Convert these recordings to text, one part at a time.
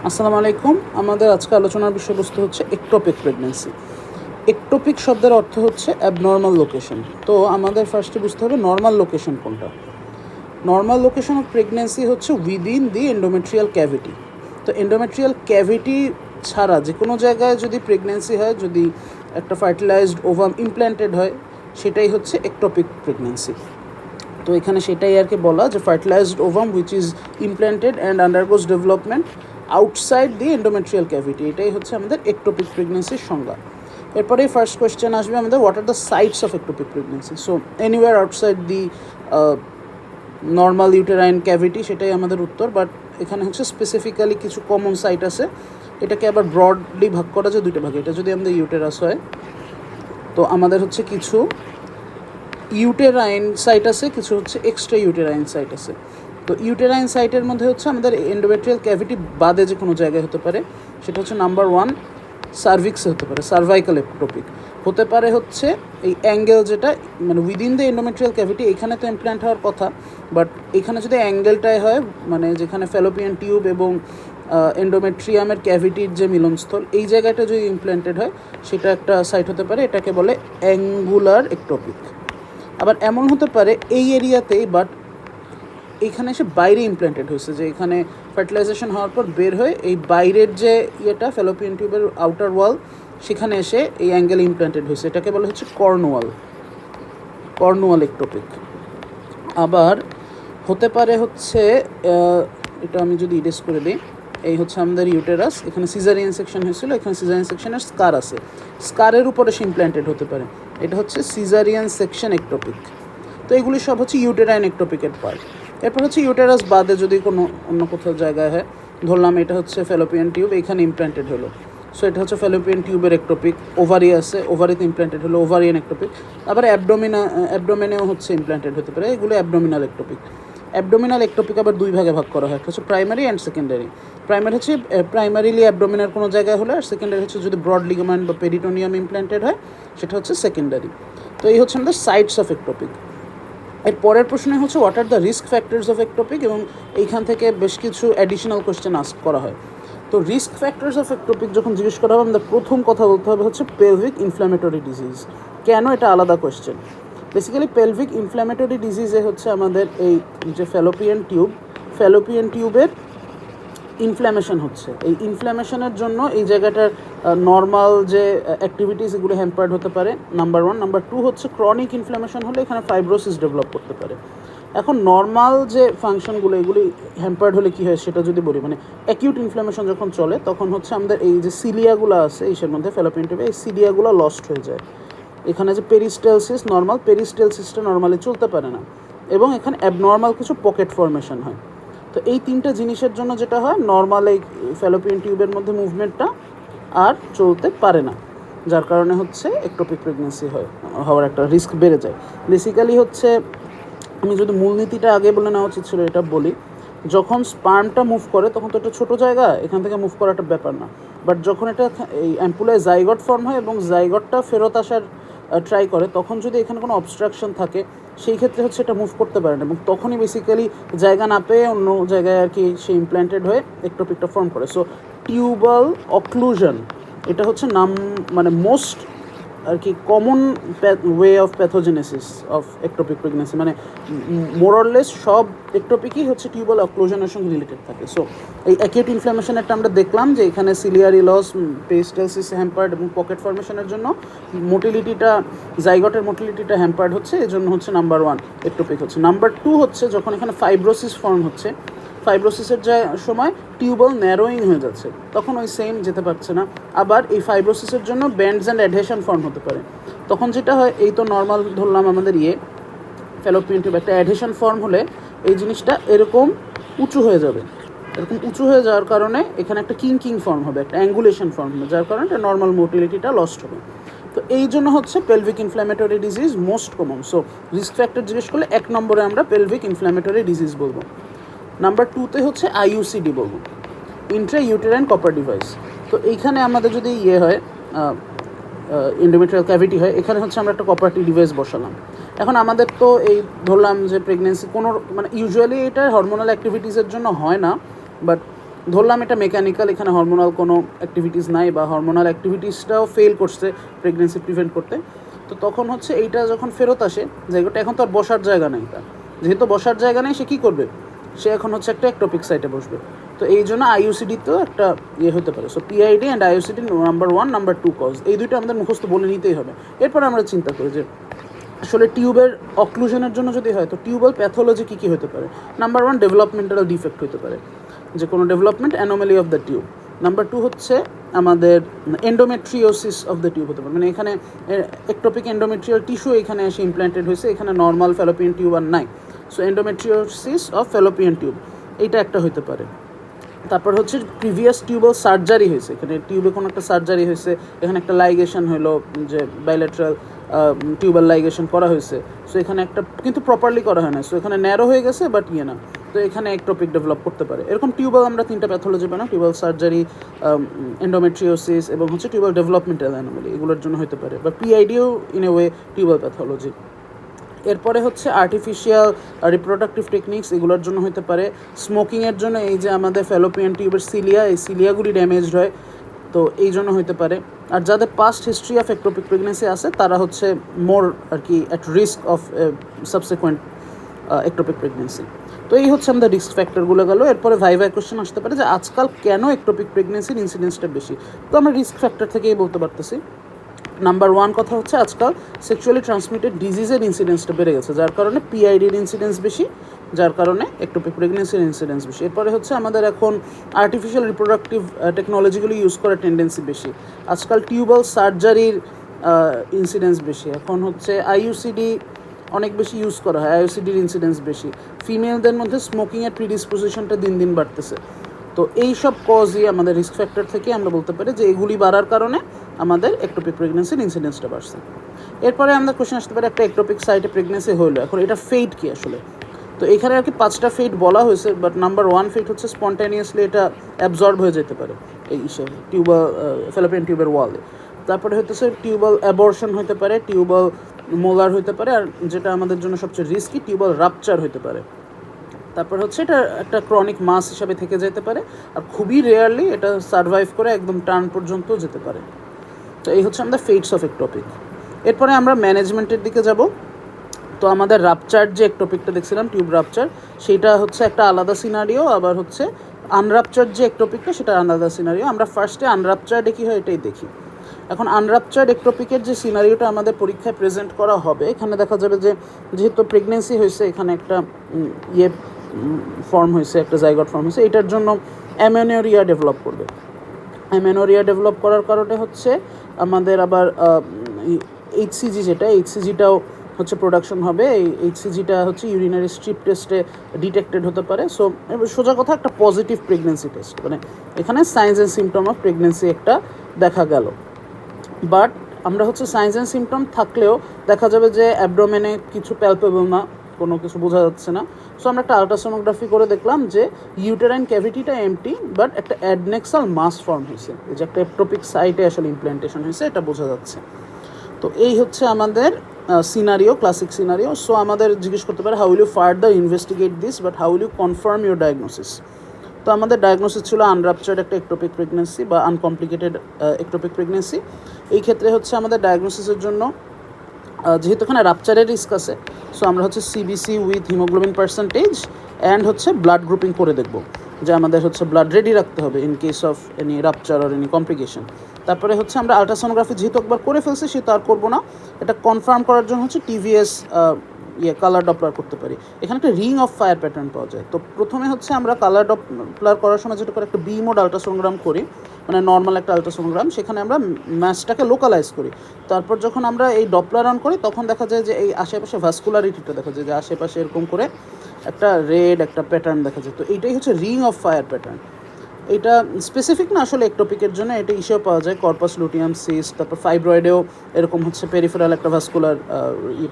আসসালামু আলাইকুম। আমাদের আজকে আলোচনার বিষয়বস্তু হচ্ছে একটোপিক প্রেগন্যান্সি। একটোপিক শব্দের অর্থ হচ্ছে অ্যাবনর্মাল লোকেশন। তো আমাদের ফার্স্টে বুঝতে হবে নর্মাল লোকেশন কোনটা। নর্মাল লোকেশন অফ প্রেগন্যান্সি হচ্ছে উইদিন দি এন্ডোমেট্রিয়াল ক্যাভিটি। তো এন্ডোমেট্রিয়াল ক্যাভিটি ছাড়া যে কোনো জায়গায় যদি প্রেগন্যান্সি হয়, যদি একটা ফার্টিলাইজড ওভাম ইমপ্ল্যান্টেড হয়, সেটাই হচ্ছে একটোপিক প্রেগন্যান্সি। তো এখানে সেটাই আর কি বলা যে fertilised ovum which is implanted and undergoes development outside the endometrial cavity, এটাই হচ্ছে আমাদের একটোপিক প্রেগনেন্সির সংজ্ঞা। এরপরে ফার্স্ট কোয়েশ্চেন আসবে আমাদের, what are the sites of ectopic pregnancy. So anywhere outside the normal uterine cavity, সেটাই আমাদের উত্তর। বাট এখানে হচ্ছে স্পেসিফিক্যালি কিছু কমন সাইট আছে। এটাকে আবার ব্রডলি ভাগ করা যায় দুইটা ভাগে। এটা যদি আমাদের ইউটেরাস হয়, তো আমাদের হচ্ছে কিছু ইউটেরাইন সাইট আছে, কিছু হচ্ছে এক্সট্রা ইউটেরাইন সাইট আছে। তো ইউটেরাইন সাইটের মধ্যে হচ্ছে আমাদের এন্ডোমেট্রিয়াল ক্যাভিটি বাদে যে কোনো জায়গায় হতে পারে। সেটা হচ্ছে নাম্বার 1 সার্ভিক্সে হতে পারে, সার্ভাইকাল একটোপিক হতে পারে হচ্ছে এই অ্যাঙ্গেল, যেটা মানে উইদিন দ্য এন্ডোমেট্রিয়াল ক্যাভিটি, এখানে তো ইমপ্ল্যান্ট হওয়ার কথা, বাট এখানে যদি অ্যাঙ্গেলটাই হয়, মানে যেখানে ফ্যালোপিয়ান টিউব এবং এন্ডোমেট্রিয়ামের ক্যাভিটির যে মিলনস্থল, এই জায়গাটা যদি ইমপ্ল্যান্টেড হয়, সেটা একটা সাইট হতে পারে। এটাকে বলে অ্যাঙ্গুলার একটোপিক। আবার এমন হতে পারে এই এরিয়াতেই, বাট এইখানে এসে বাইরে ইমপ্ল্যান্টেড হয়েছে, যে এখানে ফার্টিলাইজেশন হওয়ার পর বের হয়ে এই বাইরের যে ইয়েটা ফ্যালোপিয়ান টিউবের আউটার ওয়াল, সেখানে এসে এই অ্যাঙ্গেল ইমপ্ল্যান্টেড হয়েছে। এটাকে বলা হচ্ছে কর্নুয়াল একটোপিক। আবার হতে পারে হচ্ছে, এটা আমি যদি ইরেজ করে দিই, এই হচ্ছে আমাদের ইউটেরাস, এখানে সিজারিয়ান সেকশন হয়েছিল, এখানে সিজারিয়ান সেকশনের স্কার আছে, স্কারের উপরে সে ইমপ্ল্যান্টেড হতে পারে। এটা হচ্ছে সিজারিয়ান সেকশন একটোপিক। তো এগুলি সব হচ্ছে ইউটেরাইন একটোপিকের পার্ট। এরপর হচ্ছে ইউটেরাস বাদে যদি কোনো অন্য কোথাও জায়গায় হয়, ধরলাম এটা হচ্ছে ফ্যালোপিয়ান টিউব, এখানে ইমপ্ল্যান্টেড হলো, সো এটা হচ্ছে ফ্যালোপিয়ান টিউবের একটোপিক। ওভারি আছে, ওভারিতে ইমপ্ল্যান্টেড হলো, ওভারিয়ান একটোপিক। আবার অ্যাবডোমেনেও হচ্ছে ইমপ্ল্যান্টেড হতে পারে, এগুলো অ্যাবডোমিনাল একটোপিক। অ্যাবডোমিনাল একটোপিক আবার দুই ভাগে ভাগ করা হয়, একটা হচ্ছে প্রাইমারি অ্যান্ড সেকেন্ডারি। প্রাইমারি হচ্ছে প্রাইমারিলি অ্যাবডোমিনাল কোনো জায়গায় হলে, আর সেকেন্ডারি হচ্ছে যদি ব্রড লিগামেন্ট বা পেরিটোনিয়াম ইমপ্ল্যান্টেড হয়, সেটা হচ্ছে সেকেন্ডারি। তো এই হচ্ছে আমাদের সাইটস অফ একটোপিক। এর পরের প্রশ্ন হচ্ছে, what are the risk factors of ectopic, এবং এইখান থেকে বেশ কিছু অ্যাডিশনাল কোয়েশ্চেন আস্ক করা হয়। তো রিস্ক ফ্যাক্টরস অফ একটোপিক যখন জিজ্ঞেস করা হবে, আমাদের প্রথম কথা বলতে হবে হচ্ছে পেলভিক ইনফ্ল্যামেটরি ডিজিজ। কেন, এটা আলাদা কোয়েশ্চেন। বেসিক্যালি পেলভিক ইনফ্ল্যামেটরি ডিজিজে হচ্ছে আমাদের এই যে ফ্যালোপিয়ান টিউবের ইনফ্ল্যামেশন হচ্ছে। এই ইনফ্ল্যামেশনের জন্য এই জায়গাটার নর্মাল যে অ্যাক্টিভিটিস, এগুলো হ্যাম্পার্ড হতে পারে, নাম্বার 1। নাম্বার 2 হচ্ছে ক্রনিক ইনফ্ল্যামেশন হলে এখানে ফাইব্রোসিস ডেভেলপ করতে পারে। এখন নর্মাল যে ফাংশনগুলো, এগুলি হ্যাম্পার্ড হলে কী হয় সেটা যদি বলি, মানে অ্যাকিউট ইনফ্ল্যামেশন যখন চলে, তখন হচ্ছে আমাদের এই যে সিলিয়াগুলো আছে এইসের মধ্যে ফ্যালোপিয়ান টিউবে, এই সিলিয়াগুলো লস্ট হয়ে যায়। এখানে যে পেরিস্টালসিস, নর্মাল পেরিস্টালসিসটা নর্মালি চলতে পারে না, এবং এখানে অ্যাবনর্মাল কিছু পকেট ফর্মেশন হয়। তো এই তিনটা জিনিসের জন্য যেটা হয়, নর্মাল এই ফ্যালোপিয়ান টিউবের মধ্যে মুভমেন্টটা আর চলতে পারে না, যার কারণে হচ্ছে একটোপিক প্রেগনেন্সি হওয়ার একটা রিস্ক বেড়ে যায়। বেসিক্যালি হচ্ছে, আমি যদি মূলনীতিটা আগে বলে নেওয়া উচিত ছিল, এটা বলি, যখন স্পার্মটা মুভ করে তখন তো একটা ছোটো জায়গা, এখান থেকে মুভ করাটা ব্যাপার না। বাট যখন এটা এই অ্যাম্পুলায় জাইগট ফর্ম হয় এবং জাইগটটা ফেরত আসার ট্রাই করে, তখন যদি এখানে কোনো অবস্ট্রাকশন থাকে, সেই ক্ষেত্রে হচ্ছে এটা মুভ করতে পারে না, এবং তখনই বেসিক্যালি জায়গা না পেয়ে অন্য জায়গায় আর কি সে ইমপ্ল্যান্টেড হয়ে একটোপিকটা ফর্ম করে। সো টিউবাল অক্লুশন, এটা হচ্ছে মানে মোস্ট আর কি common way of pathogenesis of ectopic pregnancy. মানে মোরলেস সব একটোপিকই হচ্ছে টিউবাল অক্লুশনের সঙ্গে রিলেটেড থাকে। সো এই অ্যাকিউট ইনফ্ল্যামেশনেরটা আমরা দেখলাম যে এখানে সিলিয়ারি লস, পেরিস্টালসিস হ্যাম্পার্ড, এবং পকেট ফর্মেশনের জন্য মোটিলিটিটা, জাইগটের মোটিলিটিটা হ্যাম্পার্ড হচ্ছে, এই জন্য হচ্ছে নাম্বার 1 একটোপিক হচ্ছে। নাম্বার 2 হচ্ছে যখন এখানে ফাইব্রোসিস ফর্ম হচ্ছে, ফাইব্রোসিসের সময় টিউবাল ন্যারোয়িং হয়ে যাচ্ছে, তখন ওই সেম যেতে পারছে না। আবার এই ফাইব্রোসিসের জন্য ব্যান্ডস অ্যান্ড অ্যাডহেশন ফর্ম হতে পারে। তখন যেটা হয়, এই তো নর্মাল ধরলাম আমাদের ফ্যালোপিয়ান টিউব, একটা অ্যাডহেশন ফর্ম হলে এই জিনিসটা এরকম উঁচু হয়ে যাবে। এরকম উঁচু হয়ে যাওয়ার কারণে এখানে একটা কিং ফর্ম হবে, একটা অ্যাঙ্গুলেশন ফর্ম হবে, যার কারণে এটা নর্মাল মোটিলিটিটা লস্ট হবে। তো এই জন্য হচ্ছে pelvic inflammatory disease most common. So risk factor জিজ্ঞেস করলে 1 নম্বরে আমরা পেলভিক ইনফ্ল্যামেটরি ডিজিজ বলবো। নাম্বার 2তে হচ্ছে আইইউসিডি বলবো, ইন্ট্রা ইউটেরাইন কপার ডিভাইস। তো এইখানে আমাদের যদি হয় এন্ডোমেট্রিয়াল ক্যাভিটি হয়, এখানে হচ্ছে আমরা একটা কপারটি ডিভাইস বসালাম। এখন আমাদের তো এই ধরলাম যে প্রেগনেন্সি কোনো মানে ইউজুয়ালি এটা হরমোনাল অ্যাক্টিভিটিসের জন্য হয় না, বাট ধরলাম এটা মেকানিক্যাল, এখানে হরমোনাল কোনো অ্যাক্টিভিটিস নাই বা হরমোনাল অ্যাক্টিভিটিসটাও ফেল করছে প্রেগনেন্সি প্রিভেন্ট করতে, তো তখন হচ্ছে এইটা যখন ফেরত আসে জায়গাটা, এখন তো আর বসার জায়গা নেই তার, যেহেতু বসার জায়গা নেই সে কী করবে, সে এখন হচ্ছে একটা একটোপিক সাইটে বসবে। তো এই জন্য আইইউসিডিতেও একটা ইয়ে হতে পারে। So PID and IUCD number 1 number 2 cause, এই দুইটা আমাদের মুখস্থ বলে নিতেই হবে। এরপর আমরা চিন্তা করি যে আসলে টিউবের অক্লুশনের জন্য যদি হয় তো টিউবাল প্যাথোলজি কী কী হতে পারে। নাম্বার 1 ডেভেলপমেন্টাল ডিফেক্ট হতে পারে, যে কোনো development anomaly of the tube. Number 2 হচ্ছে আমাদের এন্ডোমেট্রিওসিস অফ দ্য টিউব হতে পারে, মানে এখানে একটোপিক এন্ডোমেট্রিয়াল টিস্যু এখানে এসে ইমপ্ল্যান্টেড হয়েছে, এখানে নর্মাল ফ্যালোপিয়ান টিউব আর নাই। So endometriosis of Fallopian tube এইটা একটা হতে পারে। তারপর হচ্ছে প্রিভিয়াস টিউবাল সার্জারি হয়েছে, এখানে টিউবে কোনো একটা সার্জারি হয়েছে, এখানে একটা লাইগেশন হলো, যে বাইলেটারাল টিউবাল লাইগেশন করা হয়েছে। সো এখানে একটা কিন্তু প্রপারলি করা হয় না, সো এখানে ন্যারো হয়ে গেছে বাট ইয়ে না, তো এখানে একটোপিক ডেভেলপ করতে পারে। এরকম টিউবাল আমরা 3টা প্যাথোলজি বানাই, টিউবাল সার্জারি, এন্ডোমেট্রিওসিস এবং হচ্ছে টিউবাল ডেভেলপমেন্টাল অ্যানোমালি, এগুলোর জন্য হতে পারে, বা পিআইডিও in a way tubal pathology. এরপরে হচ্ছে আর্টিফিশিয়াল রিপ্রোডাক্টিভ টেকনিক্স, এগুলোর জন্য হতে পারে। স্মোকিংয়ের জন্য এই যে আমাদের ফ্যালোপিয়ান টিউবের সিলিয়া, এই সিলিয়াগুলি ড্যামেজড হয়, তো এই জন্য হতে পারে। আর যাদের past history of ectopic pregnancy আছে তারা হচ্ছে মোর আর কি at risk of subsequent ectopic pregnancy. তো এই হচ্ছে আমাদের রিস্ক ফ্যাক্টরগুলো গেলো। এরপরে ভাইভাই কোয়েশ্চেন আসতে পারে যে আজকাল কেন একটোপিক প্রেগনেন্সির ইনসিডেন্সটা বেশি, তো আমরা রিস্ক ফ্যাক্টর থেকেই বলতে পারতেছি। নাম্বার 1 কথা হচ্ছে আজকাল সেক্সুয়ালি ট্রান্সমিটেড ডিজিজের ইনসিডেন্সটা বেড়ে গেছে, যার কারণে পিআইডির ইনসিডেন্স বেশি, যার কারণে একটোপিক প্রেগনেন্সির ইনসিডেন্স বেশি। এরপরে হচ্ছে আমাদের এখন আর্টিফিশিয়াল রিপ্রোডাক্টিভ টেকনোলজিগুলো ইউজ করার টেন্ডেন্সি বেশি, আজকাল টিউবাল সার্জারির ইনসিডেন্স বেশি, এখন হচ্ছে আইইউসিডি অনেক বেশি ইউজ করা হয়, আইইউসিডির ইনসিডেন্স বেশি, ফিমেলদের মধ্যে স্মোকিংয়ের প্রিডিসপোজিশনটা দিন দিন বাড়তেছে। তো এই সব কজই আমাদের রিস্ক ফ্যাক্টর থেকে আমরা বলতে পারি যে এগুলি বাড়ার কারণে আমাদের একটোপিক প্রেগনেন্সির ইনসিডেন্সটা বাড়ছে। এরপরে আমাদের কোয়েশ্চেন আসতে পারে একটা একটোপিক সাইটে প্রেগনেন্সি হলো, এখন এটা ফেট কি আসলে, তো এখানে আর কি 5টা ফেট বলা হয়েছে, বাট নাম্বার 1 ফেট হচ্ছে স্পন্টানিয়াসলি এটা অ্যাবজর্ব হয়ে যেতে পারে এই টিউবাল ফ্যালোপিয়ান টিউবের ওয়ালে। তারপরে হচ্ছে টিউবাল অ্যাবর্শন হতে পারে, টিউবাল মোলার হতে পারে, আর যেটা আমাদের জন্য সবচেয়ে রিস্কি টিউবাল রাপচার হতে পারে। তারপর হচ্ছে এটা একটা ক্রনিক মাস হিসাবে থেকে যেতে পারে, আর খুবই রেয়ারলি এটা সারভাইভ করে একদম টার্ন পর্যন্ত যেতে পারে। তো এই হচ্ছে আমাদের ফেটস অফ একটোপিক। এরপরে আমরা ম্যানেজমেন্টের দিকে যাব। তো আমাদের রাপচার যে একটোপিকটা দেখছিলাম টিউব রাপচার, সেটা হচ্ছে একটা আলাদা সিনারিও, আবার হচ্ছে আনরাপচার যে একটোপিকটা সেটা আলাদা সিনারিও। আমরা ফার্স্টে আনরাপচার্ডে কী হয় এটাই দেখি। এখন আনরাপচার্ড একটোপিকের যে সিনারিওটা আমাদের পরীক্ষায় প্রেজেন্ট করা হবে, এখানে দেখা যাবে যে যেহেতু প্রেগনেন্সি হয়েছে, এখানে একটা ফর্ম হয়েছে, একটা জাইগট ফর্ম হয়েছে, এটার জন্য অ্যামেনোরিয়া ডেভেলপ করবে। অ্যামেনোরিয়া ডেভেলপ করার কারণে হচ্ছে আমাদের আবার এইচসিজি, যেটা এইচসিজিটাও হচ্ছে প্রোডাকশন হবে। এই এইচসিজিটা হচ্ছে ইউরিনারি স্ট্রিপ টেস্টে ডিটেক্টেড হতে পারে। সো সোজা কথা একটা পজিটিভ প্রেগনেন্সি টেস্ট, মানে এখানে science and symptom of pregnancy একটা দেখা গেল। বাট আমরা হচ্ছে সাইন্স অ্যান্ড সিমটম থাকলেও দেখা যাবে যে অ্যাবডোমেনে কিছু প্যালপেবল না, কোনো কিছু বোঝা যাচ্ছে না। সো আমরা একটা আলট্রাসোনোগ্রাফি করে দেখলাম যে ইউটেরাইন ক্যাভিটিটা এমটি, বাট একটা অ্যাডনেক্সাল মাস ফর্ম হয়েছে, এই যে একটা একটোপিক সাইটে আসলে ইমপ্ল্যান্টেশন হয়েছে, এটা বোঝা যাচ্ছে। তো এই হচ্ছে আমাদের সিনারিও, ক্লাসিক সিনারিও। সো আমাদের জিজ্ঞেস করতে পারে how will you further investigate this, but how will you confirm your diagnosis. তো আমাদের ডায়াগনোসিস ছিল আনরাপচার্ড একটা একটোপিক প্রেগনেন্সি বা আনকমপ্লিকেটেড একটোপিক প্রেগনেন্সি। এই ক্ষেত্রে হচ্ছে আমাদের ডায়াগনোসিসের জন্য যেহেতু এখানে রাপচারের রিস্ক আছে, সো আমরা হচ্ছে CBC with haemoglobin percentage and হচ্ছে ব্লাড গ্রুপিং করে দেখব, যে আমাদের হচ্ছে ব্লাড রেডি রাখতে হবে in case of any rupture or any complication. তারপরে হচ্ছে আমরা আলট্রাসোনোগ্রাফি যেহেতু একবার করে ফেলছি সেহেতু আর করবো না, এটা কনফার্ম করার জন্য হচ্ছে টিভিএস কালার ডপলার করতে পারি। এখানে একটা রিং অফ ফায়ার প্যাটার্ন পাওয়া যায়। তো প্রথমে হচ্ছে আমরা কালার ডপলার করার সময় যেটা করে একটা বি মোড আলট্রাসোনোগ্রাম করি, মানে নর্মাল একটা আলট্রাসোনোগ্রাম, সেখানে আমরা ম্যাচটাকে লোকালাইজ করি। তারপর যখন আমরা এই ডপলার অন করি তখন দেখা যায় যে এই আশেপাশে ভাস্কুলারিটিটা দেখা যায়, যে আশেপাশে এরকম করে একটা রেড একটা প্যাটার্ন দেখা যায়। তো এইটাই হচ্ছে রিং অফ ফায়ার প্যাটার্ন। এটা স্পেসিফিক না আসলে একটোপিকের জন্য, এটা ইস্যুও পাওয়া যায় কর্পাস লুটিয়াম সিস্ট, তারপর ফাইব্রয়েডেও এরকম হচ্ছে পেরিফেরাল একটা ভাস্কুলার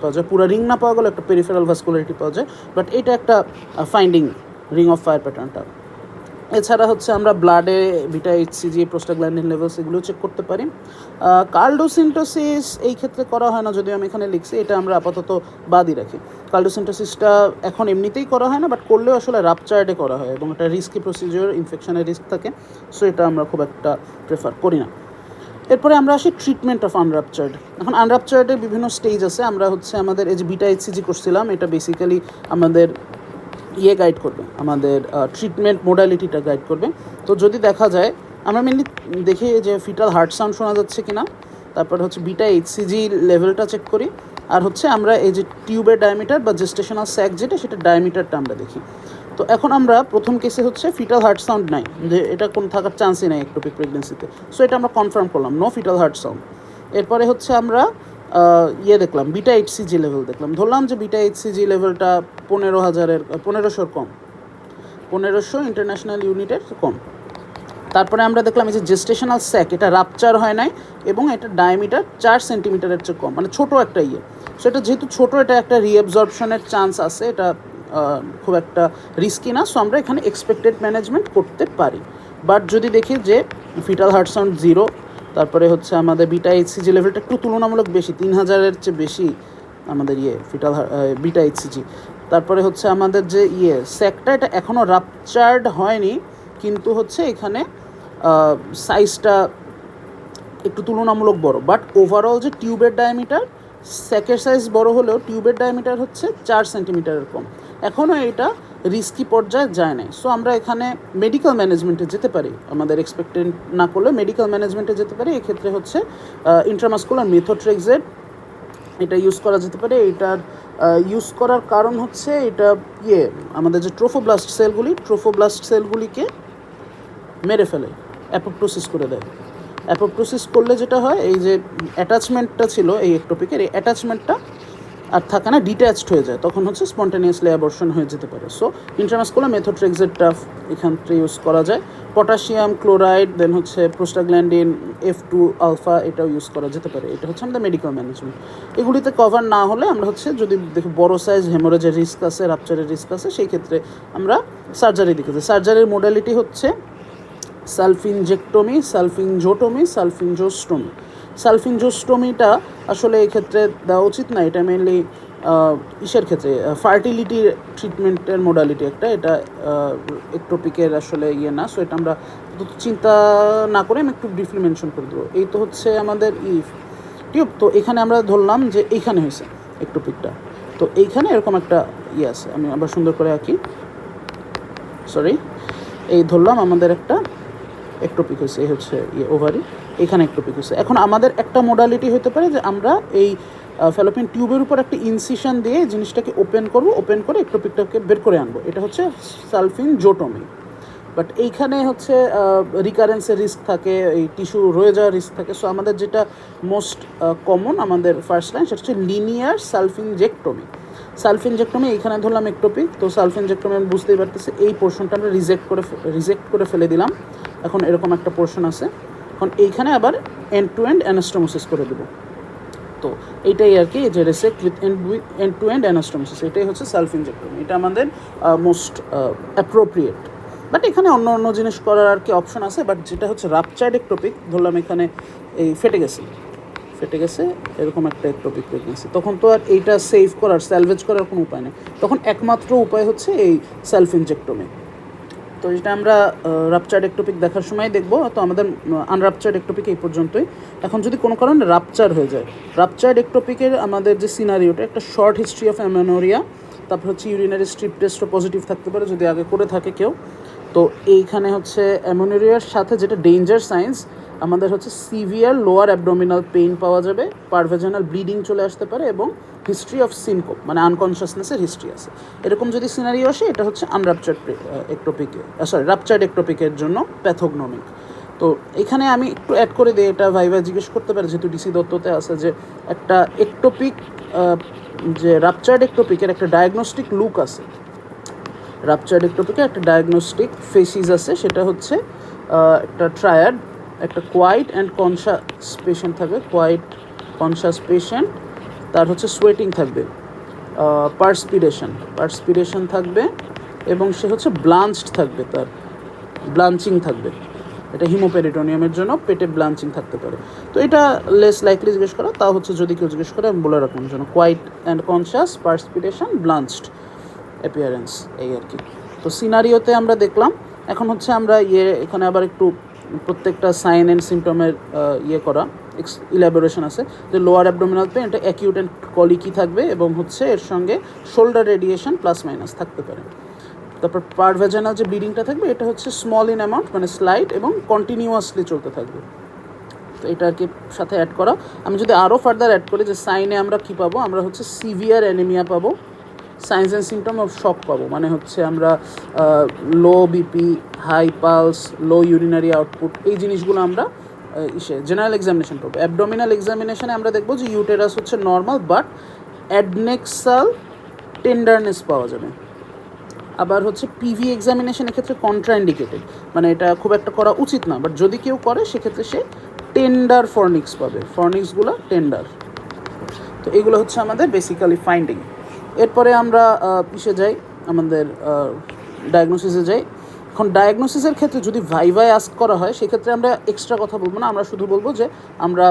পাওয়া যায়, পুরো রিং না পাওয়া গেলে একটা পেরিফেরাল ভাস্কুলারিটি পাওয়া যায়, বাট এটা একটা ফাইন্ডিং রিং অফ ফায়ার প্যাটার্নটা। এছাড়া হচ্ছে আমরা ব্লাডে বিটা এইচসিজি, প্রোস্টাগ্ল্যান্ডিন লেভেলস এগুলো চেক করতে পারি। কার্ডোসিন্টোসিস এই ক্ষেত্রে করা হয় না, যদিও আমি এখানে লিখছি, এটা আমরা আপাতত বাদই রাখি। কার্ডোসিন্টোসিসটা এখন এমনিতেই করা হয় না, বাট করলেও আসলে রাপচার্ডে করা হয় এবং এটা রিস্কি প্রসিজিওর, ইনফেকশনের রিস্ক থাকে, সো এটা আমরা খুব একটা প্রেফার করি না। এরপরে আমরা আসি ট্রিটমেন্ট অফ আনরাপচার্ড। এখন আনরাপচার্ডের বিভিন্ন স্টেজ আছে। আমরা হচ্ছে আমাদের এই যে বিটা এইচসিজি করছিলাম, এটা বেসিক্যালি আমাদের গাইড করবে, আমাদের ট্রিটমেন্ট মোডালিটিটা গাইড করবে। তো যদি দেখা যায়, আমরা মেনলি দেখি যে ফিটাল হার্ট সাউন্ড শোনা যাচ্ছে কি না, তারপর হচ্ছে বিটা এইচসিজি লেভেলটা চেক করি, আর হচ্ছে আমরা এই যে টিউবের ডায়ামিটার বা জেস্টেশনাল স্যাক যেটা, সেটা ডায়ামিটারটা আমরা দেখি। তো এখন আমরা প্রথম কেসে হচ্ছে ফিটাল হার্ট সাউন্ড নাই, যে এটা কোনো থাকার চান্সই নাই একটোপিক প্রেগনেন্সিতে, সো এটা আমরা কনফার্ম করলাম, নো ফিটাল হার্ট সাউন্ড। এরপরে হচ্ছে আমরা দেখলাম বিটা এইচসিজি লেভেল দেখলাম, ধরলাম যে বিটা এইচসিজি লেভেলটা 1500 কম, 1500 ইন্টারন্যাশনাল ইউনিটের কম। তারপরে আমরা দেখলাম এই যে জেস্টেশনাল স্যাক, এটা রাপচার হয় নাই এবং এটা ডায়ামিটার 4 সেন্টিমিটারের চেয়ে কম, মানে ছোটো একটা সো এটা যেহেতু ছোটো, এটা একটা রিঅ্যাবজর্পশনের চান্স আছে, এটা খুব একটা রিস্কি না, সো আমরা এখানে এক্সপেক্টেড ম্যানেজমেন্ট করতে পারি। বাট যদি দেখি যে ফিটাল হার্ট সাউন্ড 0, তারপরে হচ্ছে আমাদের বিটা এইচসিজি লেভেলটা একটু তুলনামূলক বেশি, 3000-এর চেয়ে বেশি আমাদের ফিটাল বিটা এইচসিজি। তারপরে হচ্ছে আমাদের যে স্যাকটা, এটা এখনও রাপচার্ড হয়নি, কিন্তু হচ্ছে এখানে সাইজটা একটু তুলনামূলক বড়, বাট ওভারঅল যে টিউবের ডায়ামিটার, স্যাকের সাইজ বড় হলেও টিউবের ডায়ামিটার হচ্ছে 4 সেন্টিমিটারের কম, এখনও এটা রিস্কি পর্যায়ে যায় নাই। সো আমরা এখানে মেডিকেল ম্যানেজমেন্টে যেতে পারি, আমাদের এক্সপেক্টেড না করলে মেডিকেল ম্যানেজমেন্টে যেতে পারি। এক্ষেত্রে হচ্ছে ইন্ট্রামাসকুলার মেথোট্রেক্সেট, এটা ইউজ করা যেতে পারে। এটার ইউজ করার কারণ হচ্ছে এটা আমাদের যে ট্রোফোব্লাস্ট সেলগুলিকে মেরে ফেলে, অ্যাপোপ্টোসিস করে দেয়। অ্যাপোপ্টোসিস করলে যেটা হয়, এই যে অ্যাটাচমেন্টটা ছিল এই একটোপিকের, এই অ্যাটাচমেন্টটা আর থাকে না, ডিট্যাচড হয়ে যায়, তখন হচ্ছে স্পন্টেনিয়াসলি অ্যাবর্শন হয়ে যেতে পারে। সো ইন্ট্রামাসকুলার মেথোট্রেক্সেটটা এখান থেকে ইউজ করা যায়। পটাশিয়াম ক্লোরাইড, দেন হচ্ছে প্রোস্টাগ্ল্যান্ডিন F2 আলফা, এটাও ইউজ করা যেতে পারে। এটা হচ্ছে আমাদের মেডিকেল ম্যানেজমেন্ট। এগুলিতে কভার না হলে আমরা হচ্ছে যদি দেখি বড় সাইজ হেমোরেজের রিস্ক আছে, রাপচারের রিস্ক আছে, সেই ক্ষেত্রে আমরা সার্জারি দিকে যাই। সার্জারির মোডালিটি হচ্ছে সালফিনজেক্টমি, সালফিনজোটমি, সালফিনজোস্টোমি। সালফিনজোস্টোমিটা আসলে এই ক্ষেত্রে দেওয়া উচিত না, এটা মেনলি ইসের ক্ষেত্রে ফার্টিলিটি ট্রিটমেন্টের মোডালিটি একটা, এটা একটোপিকের আসলে না, সো এটা আমরা চিন্তা না করে আমি একটু ব্রিফলি মেনশন করে দেবো। এই তো হচ্ছে আমাদের টিউব। তো এখানে আমরা ধরলাম যে এইখানে হয়েছে একটোপিকটা, তো এইখানে এরকম একটা আছে, আমি আবার সুন্দর করে আঁকি, এই ধরলাম আমাদের একটা একটোপিক হয়েছে, এই হচ্ছে ওভারি, এখানে একটোপিক হয়েছে। এখন আমাদের একটা মোডালিটি হতে পারে যে আমরা এই ফ্যালোপিয়ান টিউবের উপর একটা ইনসিশন দিয়ে জিনিসটাকে ওপেন করে একটোপিকটাকে বের করে আনবো, এটা হচ্ছে সালফিনজোটমি। বাট এইখানে হচ্ছে রিকারেন্সের রিস্ক থাকে, এই টিস্যু রয়ে যাওয়ার রিস্ক থাকে। সো আমাদের যেটা মোস্ট কমন আমাদের ফার্স্ট লাইন, সেটা হচ্ছে লিনিয়ার সালফিনজেক্টমি। এইখানে ধরলাম একটোপিক, তো সালফিনজেক্টমি আমি বুঝতেই পারতেছি, এই পোর্শনটা আমরা রিজেক্ট করে ফেলে দিলাম। এখন এরকম একটা পোর্শন আছে, এখন এইখানে আবার এন্ড টু এন্ড অ্যানাস্টোমোসিস করে দেবো। তো এইটাই আর কি, যে resect with end to end anastomosis, এটাই হচ্ছে সালফিনজেক্টমি। এটা আমাদের মোস্ট অ্যাপ্রোপ্রিয়েট। বাট এখানে অন্য জিনিস করার আর কি অপশন আছে, বাট যেটা হচ্ছে রাপচার্ড একটোপিক, ধরলাম এখানে এই ফেটে গেছে এরকম একটা একটোপিক প্রেগনেন্সি, তখন তো আর এইটা স্যালভেজ করার কোনো উপায় নেই, তখন একমাত্র উপায় হচ্ছে এই সালফিনজেক্টমি। তো যেটা আমরা রাপচার্ড একটোপিক দেখার সময় দেখবো, তো আমাদের আনরাপচার্ড একটোপিক এই পর্যন্তই। এখন যদি কোনো কারণে রাপচার হয়ে যায়, রাপচার্ড একটোপিকের আমাদের যে সিনারিওটা, একটা শর্ট হিস্ট্রি অফ অ্যামেনোরিয়া, তারপর হচ্ছে ইউরিনারি স্ট্রিপ টেস্টও পজিটিভ থাকতে পারে যদি আগে করে থাকে কেউ। তো এইখানে হচ্ছে অ্যামেনোরিয়ার সাথে যেটা ডেঞ্জার সাইন্স, আমাদের হচ্ছে সিভিয়ার লোয়ার অ্যাবডোমিনাল পেইন পাওয়া যাবে, পারভেজানাল ব্লিডিং চলে আসতে পারে, এবং হিস্ট্রি অফ সিনকোপ মানে আনকনশাসনেসের হিস্ট্রি আছে। এরকম যদি সিনারিও আসে, এটা হচ্ছে রাপচার্ড একটোপিকের জন্য প্যাথোগনমিক। তো এখানে আমি একটু অ্যাড করে দিই, এটা ভাইবা জিজ্ঞেস করতে পারে, যেহেতু ডিসি দত্ততে আছে, যে একটা একটোপিক, যে রাপচার্ড একটোপিকের একটা ডায়াগনস্টিক লুক আছে, রাপচার্ড একটোপিকে একটা ডায়াগনস্টিক ফেসিস আছে, সেটা হচ্ছে একটা ট্রায়াড, একটা কোয়াইট অ্যান্ড কনশাস পেশেন্ট থাকবে, কোয়াইট কনশাস পেশেন্ট, তার হচ্ছে সোয়েটিং থাকবে, পার্সপিরেশন থাকবে, এবং সে হচ্ছে ব্লাঞ্চড থাকবে, তার ব্লাঞ্চিং থাকবে, এটা হিমোপেরিটোনিয়ামের জন্য পেটে ব্লাঞ্চিং থাকতে পারে। তো এটা লেস লাইকলি জিজ্ঞেস করা, তা হচ্ছে যদি কেউ জিজ্ঞেস করে আমি বলে রাখলাম জন্য quiet and conscious perspiration blanched appearance, এই আর কি। তো সিনারিওতে আমরা দেখলাম। এখন হচ্ছে আমরা এখানে আবার একটু প্রত্যেকটা সাইন অ্যান্ড সিমটমের করা ইলাবোরেশন আছে, যে লোয়ার অ্যাবডোমিনাল পেন এটা অ্যাকিউট অ্যান্ড কলিকি থাকবে এবং হচ্ছে এর সঙ্গে শোল্ডার রেডিয়েশন প্লাস মাইনাস থাকতে পারে। তারপর পারভেজানাল যে ব্লিডিংটা থাকবে এটা হচ্ছে স্মল ইন অ্যামাউন্ট, মানে স্লাইট এবং কন্টিনিউয়াসলি চলতে থাকবে। তো এটা আর কি সাথে অ্যাড করা। আমি যদি আরও ফার্দার অ্যাড করি যে সাইনে আমরা কী পাবো, আমরা হচ্ছে সিভিয়ার অ্যানিমিয়া পাবো, সাইন্স অ্যান্ড সিমটম অফ শক পাবো, মানে হচ্ছে আমরা লো বিপি, হাই পালস, লো ইউরিনারি আউটপুট, এই জিনিসগুলো আমরা জেনারেল এক্সামিনেশন পাবো। অ্যাবডোমিনাল এক্সামিনেশনে আমরা দেখবো যে ইউটেরাস হচ্ছে নর্মাল, বাট অ্যাডনেক্সাল টেন্ডারনেস পাওয়া যাবে। আবার হচ্ছে পিভি এক্সামিনেশনের ক্ষেত্রে কন্ট্রাইন্ডিকেটেড, মানে এটা খুব একটা করা উচিত না, বাট যদি কেউ করে সেক্ষেত্রে সে টেন্ডার ফর্নিক্স পাবে, ফর্নিক্সগুলো টেন্ডার। তো এগুলো হচ্ছে আমাদের বেসিক্যালি ফাইন্ডিং। এরপরে আমরা যাই, আমাদের ডায়াগনোসিসে যাই। এখন ডায়াগনোসিসের ক্ষেত্রে যদি ভাইভাই আস্ক করা হয় সেক্ষেত্রে আমরা এক্সট্রা কথা বলবো না, আমরা শুধু বলবো যে আমরা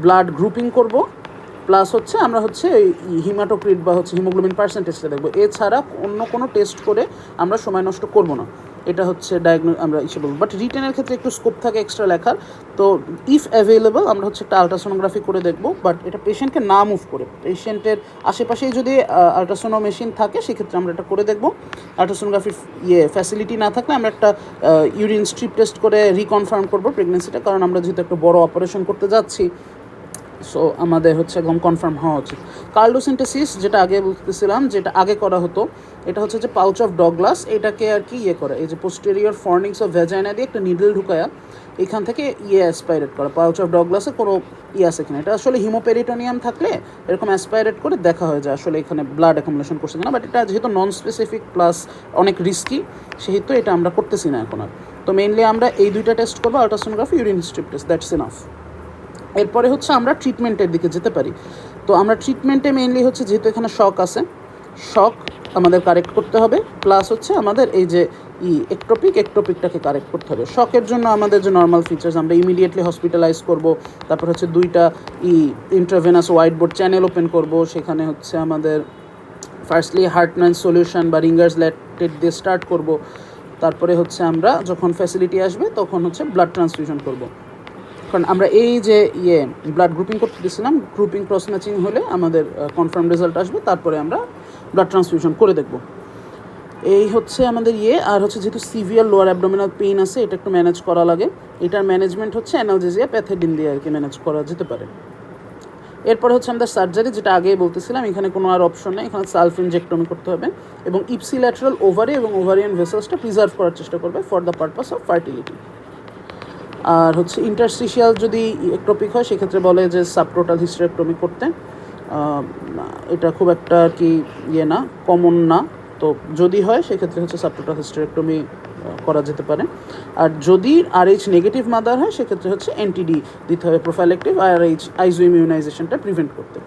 ব্লাড গ্রুপিং করব, প্লাস হচ্ছে আমরা হচ্ছে হিমাটোক্রিট বা হচ্ছে হিমোগ্লোবিন পার্সেন্টেজটা দেখবো। এছাড়া অন্য কোনো টেস্ট করে আমরা সময় নষ্ট করব না, এটা হচ্ছে আমরা বলবো। বাট রিটেনের ক্ষেত্রে একটু স্কোপ থাকে এক্সট্রা লেখার। তো ইফ অ্যাভেলেবল আমরা হচ্ছে একটা আলট্রাসোনোগ্রাফি করে দেখবো, বাট এটা পেশেন্টকে না মুভ করে, পেশেন্টের আশেপাশেই যদি আলট্রাসোনো মেশিন থাকে সেক্ষেত্রে আমরা এটা করে দেখবো। আলট্রাসোনোগ্রাফির ফ্যাসিলিটি না থাকলে আমরা একটা ইউরিন স্ট্রিপ টেস্ট করে রিকনফার্ম করবো প্রেগনেন্সিটা, কারণ আমরা যেহেতু একটা বড় অপারেশন করতে যাচ্ছি, সো আমাদের হচ্ছে একদম কনফার্ম হওয়া উচিত। কার্লোসিন্থেসিস যেটা আগে বলতেছিলাম, যেটা আগে করা হতো, এটা হচ্ছে যে পাউচ অফ ডগলাস, এটাকে আর কি করে, এই যে পোস্টেরিয়র ফর্নিংস অফ ভ্যাজাইনা দিয়ে একটা নিডল ঢুকায়া এখান থেকে অ্যাসপাইরেট করা। পাউচ অফ ডগলাসে কোনো আছে কিনা, এটা আসলে হিমোপেরিটোনিয়াম থাকলে এরকম অ্যাসপাইরেট করে দেখা হয় যে আসলে এখানে ব্লাড অ্যাকুমুলেশন করছে কিনা, বাট এটা যেহেতু নন স্পেসিফিক প্লাস অনেক রিস্কি, সেহেতু এটা আমরা করতেছি না এখন আর। তো মেইনলি আমরা এই দুইটা টেস্ট করবো, ultrasonography, urine strip test, that's enough. এরপরে হচ্ছে আমরা ট্রিটমেন্টের দিকে যেতে পারি। তো আমরা ট্রিটমেন্টে মেইনলি হচ্ছে, যেহেতু এখানে শক আছে, শক আমাদের কারেক্ট করতে হবে, প্লাস হচ্ছে আমাদের এই যে একটোপিকটাকে কারেক্ট করতে হবে। শকের জন্য আমাদের যে নর্মাল ফিচার্স, আমরা ইমিডিয়েটলি হসপিটালাইজ করব, তারপর হচ্ছে 2টা intravenous white board channel open করব, সেখানে হচ্ছে আমাদের ফার্স্টলি হার্টম্যান সলিউশন বা রিঙ্গার্স ল্যাটেট দিয়ে স্টার্ট করব। তারপরে হচ্ছে আমরা যখন ফ্যাসিলিটি আসবে তখন হচ্ছে ব্লাড ট্রান্সফিউশন করব, কারণ আমরা এই যে ব্লাড গ্রুপিং করতে দিয়েছিলাম, গ্রুপিং ক্রস ম্যাচিং হলে আমাদের কনফার্ম রেজাল্ট আসবে, তারপরে আমরা ব্লাড ট্রান্সফিউশন করে দেখব। এই হচ্ছে আমাদের আর হচ্ছে যেহেতু সিভিয়ার লোয়ার অ্যাবডোমিনাল পেইন আছে, এটা একটু ম্যানেজ করা লাগে। এটার ম্যানেজমেন্ট হচ্ছে অ্যানালজেসিয়া প্যাথেডিন দিয়ে আর কি ম্যানেজ করা যেতে পারে। এরপরে হচ্ছে আমাদের সার্জারি, যেটা আগেই বলতেছিলাম, এখানে কোনো আর অপশন নেই, এখানে সালফিনজেক্টমি করতে হবে এবং ইপসিল্যাটারাল ওভারি এবং ওভারিয়ান ভেসেলসটা প্রিজার্ভ করার চেষ্টা করবে for the purpose of fertility. আর হচ্ছে ইন্টারস্টিশিয়াল যদি একটোপিক হয় সেক্ষেত্রে বলে যে সাবটোটাল হিস্টেরেক্টমি করতে, এটা খুব একটা আর কি না, কমন না। তো যদি হয় সেক্ষেত্রে হচ্ছে সাবটোটাল হিস্টেরেক্টমি করা যেতে পারে। আর যদি RH নেগেটিভ মাদার হয় সেক্ষেত্রে হচ্ছে NTD দিতে হবে, প্রোফাইলেক্টিভ RH আইজোইমিউনাইজেশনটা প্রিভেন্ট করতে।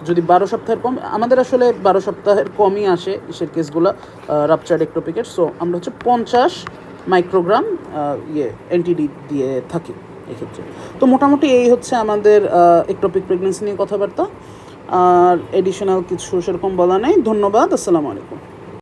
যদি 12 সপ্তাহের কম, আমাদের আসলে 12 সপ্তাহের কমই আসে ইসের কেসগুলো রাপচার্ড একটোপিকের, সো আমরা হচ্ছে 50 মাইক্রোগ্রাম NTD দিয়ে থাকি এক্ষেত্রে। তো মোটামুটি এই হচ্ছে আমাদের একটোপিক প্রেগনেন্সি নিয়ে কথাবার্তা, আর এডিশনাল কিছু সেরকম বলা নেই। ধন্যবাদ, আসসালামু আলাইকুম।